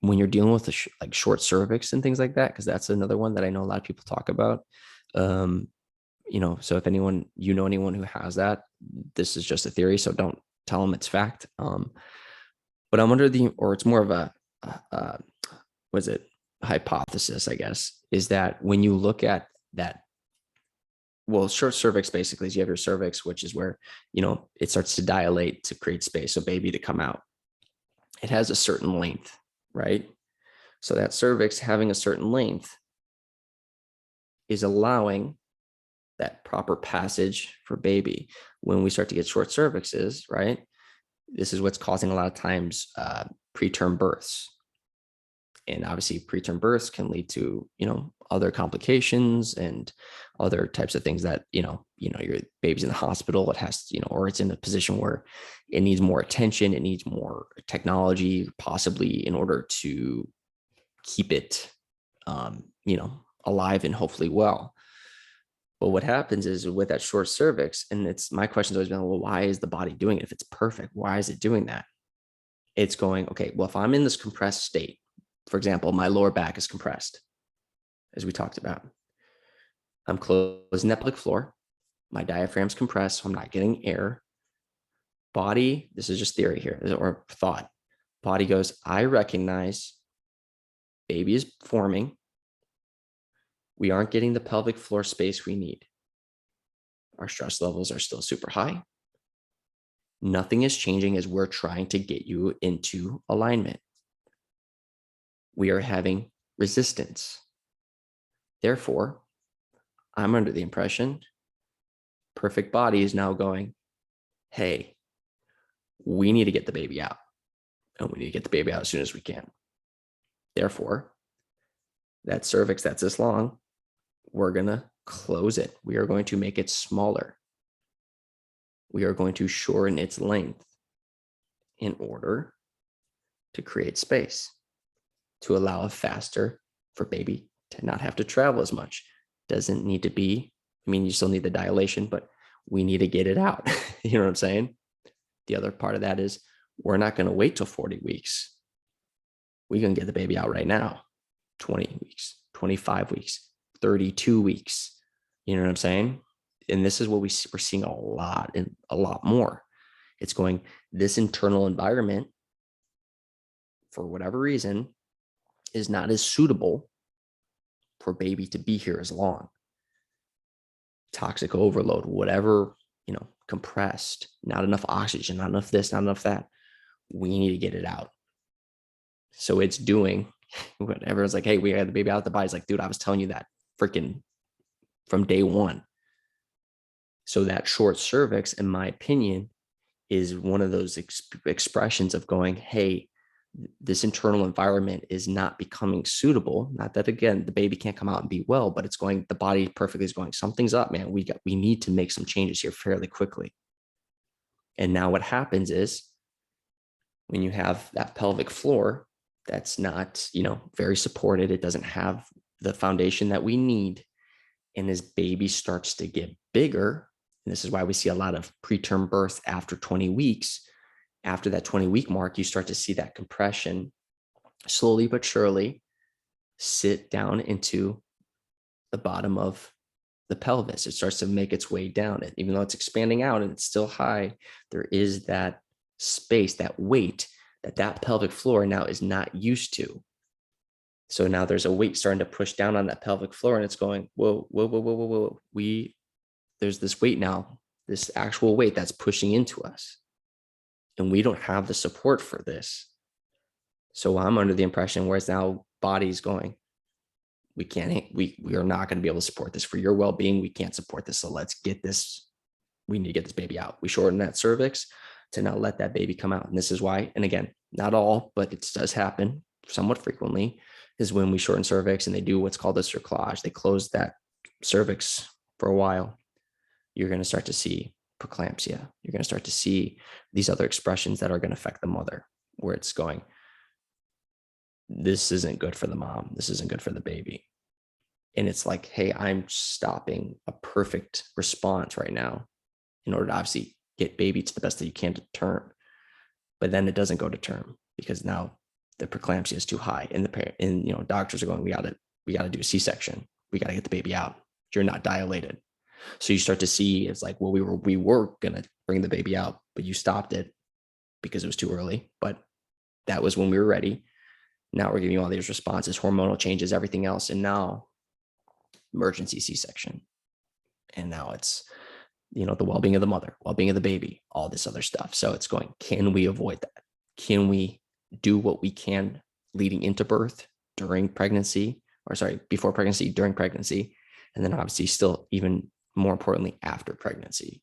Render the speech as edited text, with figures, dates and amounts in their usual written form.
when you're dealing with like short cervix and things like that, because that's another one that I know a lot of people talk about. Um, so if anyone, anyone who has that, this is just a theory, so don't tell them it's fact. But I'm under or it's more of uh, was it hypothesis, I guess, is that when you look at that, well, short cervix basically is you have your cervix, which is where, it starts to dilate to create space, so baby to come out. It has a certain length, right? So that cervix having a certain length is allowing that proper passage for baby. When we start to get short cervixes, right? This is what's causing a lot of times preterm births. And obviously preterm births can lead to, other complications and other types of things that, your baby's in the hospital, it has, or it's in a position where it needs more attention, it needs more technology, possibly in order to keep it, alive and hopefully well. But what happens is with that short cervix, and it's my question's always been, well, why is the body doing it? If it's perfect, why is it doing that? It's going, okay, well, if I'm in this compressed state, for example, my lower back is compressed, as we talked about. I'm closing that pelvic floor. My diaphragm's compressed, so I'm not getting air. Body, this is just theory here, or thought. Body goes, I recognize baby is forming. We aren't getting the pelvic floor space we need. Our stress levels are still super high. Nothing is changing as we're trying to get you into alignment. We are having resistance. Therefore, I'm under the impression perfect body is now going, hey, we need to get the baby out, and we need to get the baby out as soon as we can. Therefore, that cervix that's this long, we're going to close it. We are going to make it smaller. We are going to shorten its length in order to create space, to allow it faster for baby to not have to travel as much. Doesn't need to be, you still need the dilation, but we need to get it out. You know what I'm saying? The other part of that is we're not going to wait till 40 weeks. We're going to get the baby out right now. 20 weeks, 25 weeks, 32 weeks. You know what I'm saying? And this is what we're seeing a lot and a lot more. It's going, this internal environment, for whatever reason, is not as suitable for baby to be here as long. Toxic overload, whatever, compressed, not enough oxygen, not enough this, not enough that. We need to get it out. So it's doing what everyone's like, hey, we had the baby out. The body's like, dude, I was telling you that freaking from day one. So that short cervix, in my opinion, is one of those expressions of going, hey, this internal environment is not becoming suitable. Not that, again, the baby can't come out and be well, but it's going, the body perfectly is going, something's up, man. We need to make some changes here fairly quickly. And now what happens is when you have that pelvic floor that's not, very supported, it doesn't have the foundation that we need. And as baby starts to get bigger, and this is why we see a lot of preterm birth after 20 weeks, after that 20-week mark, you start to see that compression slowly but surely sit down into the bottom of the pelvis. It starts to make its way down. And even though it's expanding out and it's still high, there is that space, that weight that pelvic floor now is not used to. So now there's a weight starting to push down on that pelvic floor, and it's going, whoa, whoa, whoa, whoa, whoa, whoa. There's this weight now, this actual weight that's pushing into us. And we don't have the support for this. So I'm under the impression, whereas now body's going, we are not going to be able to support this for your well-being. We can't support this. So let's get this. We need to get this baby out. We shorten that cervix to not let that baby come out. And this is why, and again, not all, but it does happen somewhat frequently, is when we shorten cervix and they do what's called a cerclage. They close that cervix for a while. You're going to start to see preeclampsia. You're going to start to see these other expressions that are going to affect the mother, where it's going, this isn't good for the mom. This isn't good for the baby. And it's like, hey, I'm stopping a perfect response right now in order to obviously get baby to the best that you can to term. But then it doesn't go to term because now the preeclampsia is too high, and doctors are going, we gotta do a C-section. We gotta get the baby out. You're not dilated. So you start to see it's like, well, we were gonna bring the baby out, but you stopped it because it was too early. But that was when we were ready. Now we're giving you all these responses, hormonal changes, everything else, and now emergency C-section. And now it's the well-being of the mother, well-being of the baby, all this other stuff. So it's going, can we avoid that? Can we do what we can leading into birth, during pregnancy, before pregnancy, during pregnancy, and then obviously still even more importantly after pregnancy?